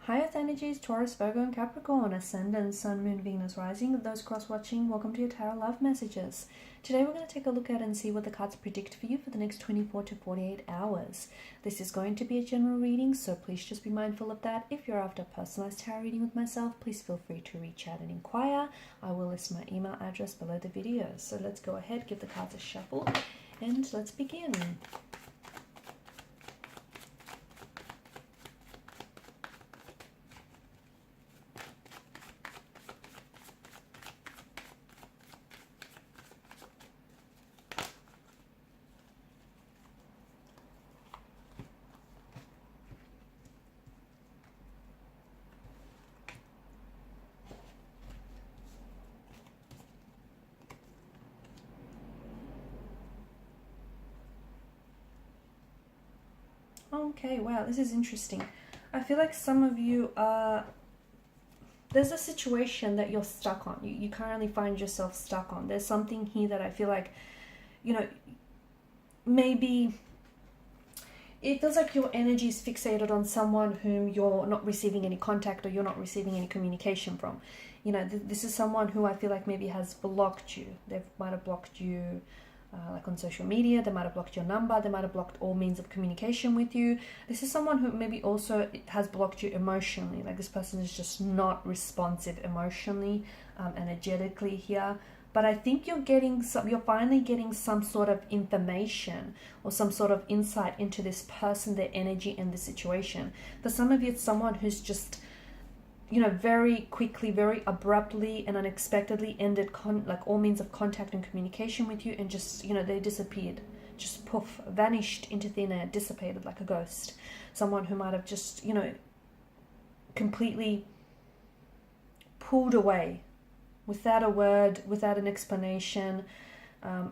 Hi Earth energies, Taurus, Virgo and Capricorn, Ascendant, Sun, Moon, Venus, Rising. Those cross-watching, welcome to your Tarot Love Messages. Today we're going to take a look at and see what the cards predict for you for the next 24 to 48 hours. This is going to be a general reading, so please just be mindful of that. If you're after a personalized tarot reading with myself, please feel free to reach out and inquire. I will list my email address below the video. So let's go ahead, give the cards a shuffle, and let's begin. Okay, wow, this is interesting. I feel like some of you are... There's a situation that you're stuck on. You currently find yourself stuck on. There's something here that I feel like, maybe it feels like your energy is fixated on someone whom you're not receiving any contact or you're not receiving any communication from. This is someone who I feel like maybe has blocked you. They might have blocked you like on social media. They might have blocked your number. They might have blocked all means of communication with you. This is someone who maybe also has blocked you emotionally. Like this person is just not responsive emotionally, energetically here. But I think you're finally getting some sort of information or some sort of insight into this person, their energy and the situation. For some of you, it's someone who's just, very quickly, very abruptly and unexpectedly ended like all means of contact and communication with you, and just, they disappeared, just poof, vanished into thin air, dissipated like a ghost. Someone who might have just, completely pulled away without a word, without an explanation.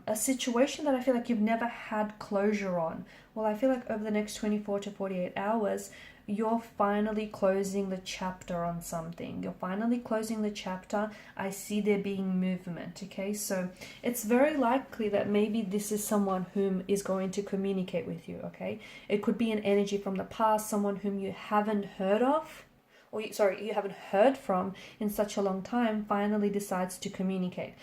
A situation that I feel like you've never had closure on. Well, I feel like over the next 24 to 48 hours, you're finally closing the chapter on something. You're finally closing the chapter. I see there being movement, okay? So it's very likely that maybe this is someone whom is going to communicate with you, okay? It could be an energy from the past, someone whom you haven't heard of, or you haven't heard from in such a long time, finally decides to communicate.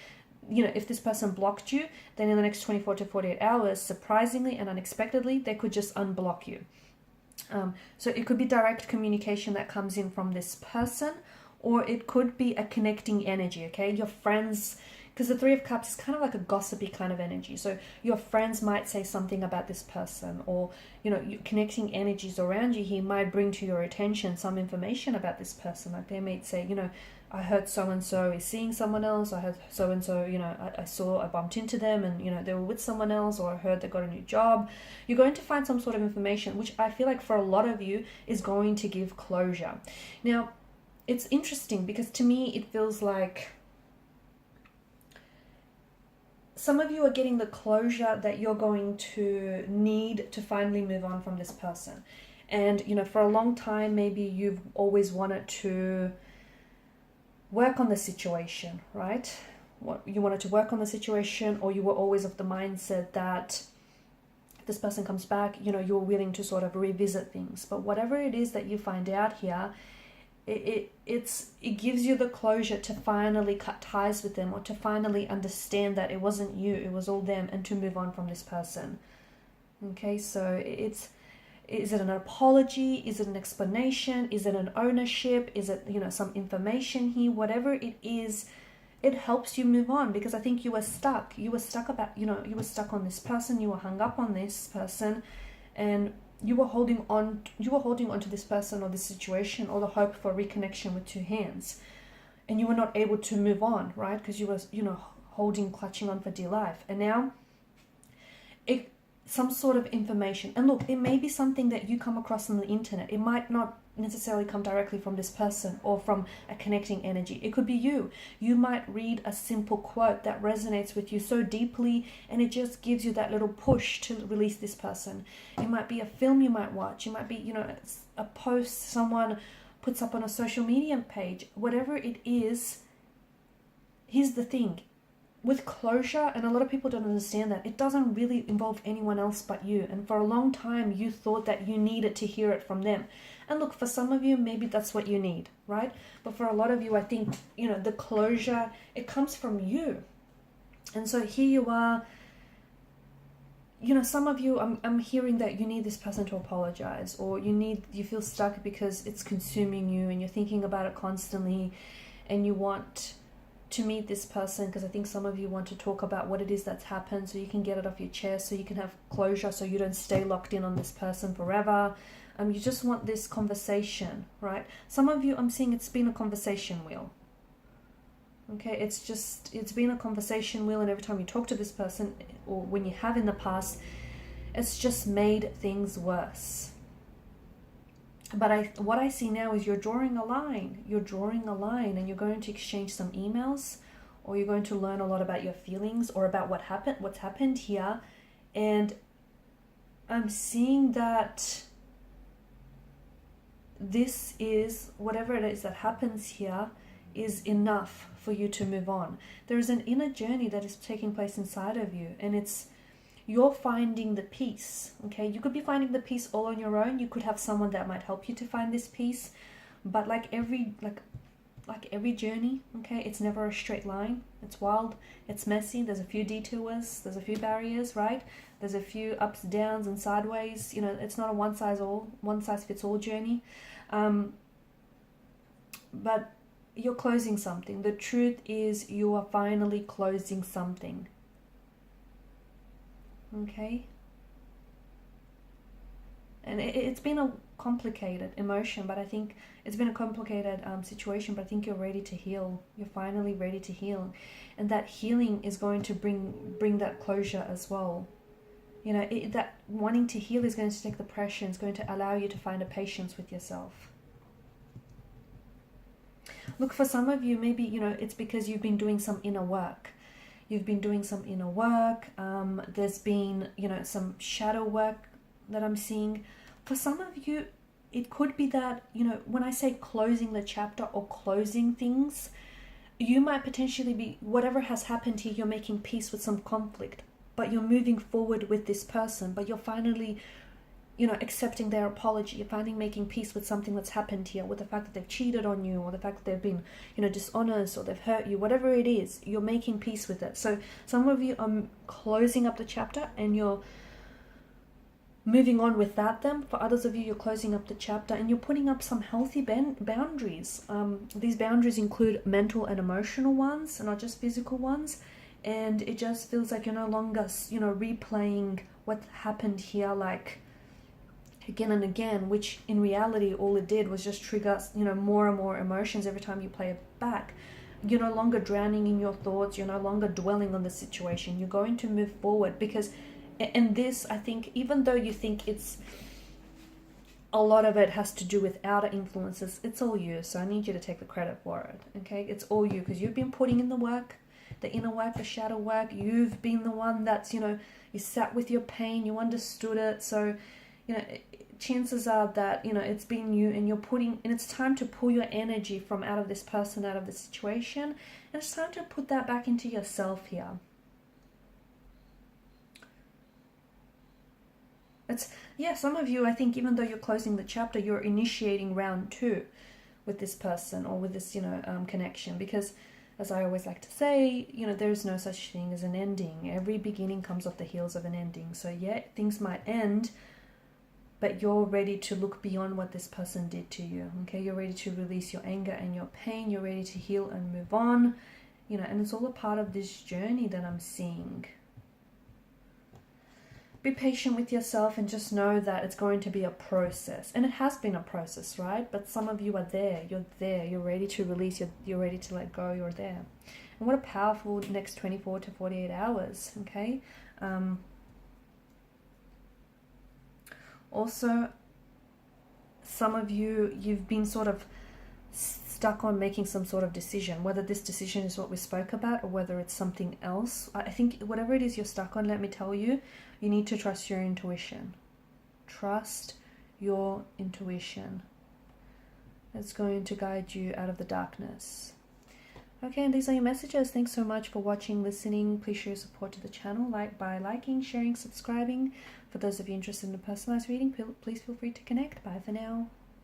If this person blocked you, then in the next 24 to 48 hours, surprisingly and unexpectedly, they could just unblock you. So it could be direct communication that comes in from this person, or it could be a connecting energy, okay? Your friends, because the Three of Cups is kind of like a gossipy kind of energy. So your friends might say something about this person, or, connecting energies around you here might bring to your attention some information about this person. Like they might say, I heard so-and-so is seeing someone else. I heard so-and-so, I bumped into them and, they were with someone else, or I heard they got a new job. You're going to find some sort of information, which I feel like for a lot of you is going to give closure. Now, it's interesting because to me, it feels like some of you are getting the closure that you're going to need to finally move on from this person. And, for a long time, maybe you've always wanted to work on the situation, right? You wanted to work on the situation, or you were always of the mindset that if this person comes back, you're willing to sort of revisit things. But whatever it is that you find out here, it gives you the closure to finally cut ties with them, or to finally understand that it wasn't you, it was all them, and to move on from this person. Okay, so is it an apology? Is it an explanation? Is it an ownership? Is it, some information here? Whatever it is, it helps you move on, because I think you were stuck. You were stuck on this person. You were hung up on this person, and you were holding on to this person or this situation, or the hope for reconnection with two hands, and you were not able to move on, right? Because you were, clutching on for dear life. And now some sort of information. And look, it may be something that you come across on the internet. It might not necessarily come directly from this person or from a connecting energy. It could be you. You might read a simple quote that resonates with you so deeply, and it just gives you that little push to release this person. It might be a film you might watch. It might be, a post someone puts up on a social media page. Whatever it is, here's the thing. with closure, and a lot of people don't understand that, it doesn't really involve anyone else but you. And for a long time, you thought that you needed to hear it from them. And look, for some of you, maybe that's what you need, right? But for a lot of you, I think, the closure, it comes from you. And so here you are, some of you, I'm hearing that you need this person to apologize, or you feel stuck because it's consuming you and you're thinking about it constantly, and you want to meet this person because I think some of you want to talk about what it is that's happened so you can get it off your chest, so you can have closure, so you don't stay locked in on this person forever. You just want this conversation, right? Some of you, I'm seeing it's been a conversation wheel. Okay, it's been a conversation wheel, and every time you talk to this person, or when you have in the past, it's just made things worse. But what I see now is you're drawing a line. You're drawing a line, and you're going to exchange some emails, or you're going to learn a lot about your feelings or about what's happened here. And I'm seeing that this is, whatever it is that happens here, is enough for you to move on. There is an inner journey that is taking place inside of you, and you're finding the peace. Okay, you could be finding the peace all on your own. You could have someone that might help you to find this peace, but like every journey, okay, it's never a straight line. It's wild, it's messy, there's a few detours, there's a few barriers, right? There's a few ups, downs, and sideways. It's not a one size fits all journey. But you're closing something. The truth is, you are finally closing something. Okay? And it's been a complicated emotion, but I think it's been a complicated situation, but I think you're ready to heal. You're finally ready to heal. And that healing is going to bring that closure as well. That wanting to heal is going to take the pressure. It's going to allow you to find a patience with yourself. Look, for some of you, maybe, it's because you've been doing some inner work. You've been doing some inner work. There's been, some shadow work that I'm seeing. For some of you, it could be that, when I say closing the chapter or closing things, you might potentially be, whatever has happened here, you're making peace with some conflict, but you're moving forward with this person, but you're finally accepting their apology. You're finally making peace with something that's happened here, with the fact that they've cheated on you, or the fact that they've been, dishonest, or they've hurt you, whatever it is, you're making peace with it. So some of you are closing up the chapter and you're moving on without them. For others of you, you're closing up the chapter and you're putting up some healthy boundaries. These boundaries include mental and emotional ones, and not just physical ones. And it just feels like you're no longer, replaying what happened here, like, again and again, which in reality all it did was just trigger more and more emotions every time you play it back. You're no longer drowning in your thoughts. You're no longer dwelling on the situation. You're going to move forward, because in this, I think, even though you think it's a lot of it has to do with outer influences, it's all you. So I need you to take the credit for it. Okay, it's all you, because you've been putting in the work, the inner work, the shadow work. You've been the one that's you sat with your pain, you understood it. So chances are that it's been you, and it's time to pull your energy from out of this person, out of this situation, and it's time to put that back into yourself here. Some of you, I think, even though you're closing the chapter, you're initiating round 2 with this person, or with this connection, because as I always like to say, there's no such thing as an ending. Every beginning comes off the heels of an ending. So yeah, things might end, but you're ready to look beyond what this person did to you. Okay, you're ready to release your anger and your pain. You're ready to heal and move on. And it's all a part of this journey that I'm seeing. Be patient with yourself and just know that it's going to be a process. And it has been a process, right? But some of you are there. You're there. You're ready to release. You're ready to let go. You're there. And what a powerful next 24 to 48 hours, okay? Also, some of you, you've been sort of stuck on making some sort of decision, whether this decision is what we spoke about or whether it's something else. I think whatever it is you're stuck on, let me tell you, you need to trust your intuition. Trust your intuition. It's going to guide you out of the darkness. Okay, and these are your messages. Thanks so much for watching, listening. Please show your support to the channel by liking, sharing, subscribing. For those of you interested in a personalized reading, please feel free to connect. Bye for now.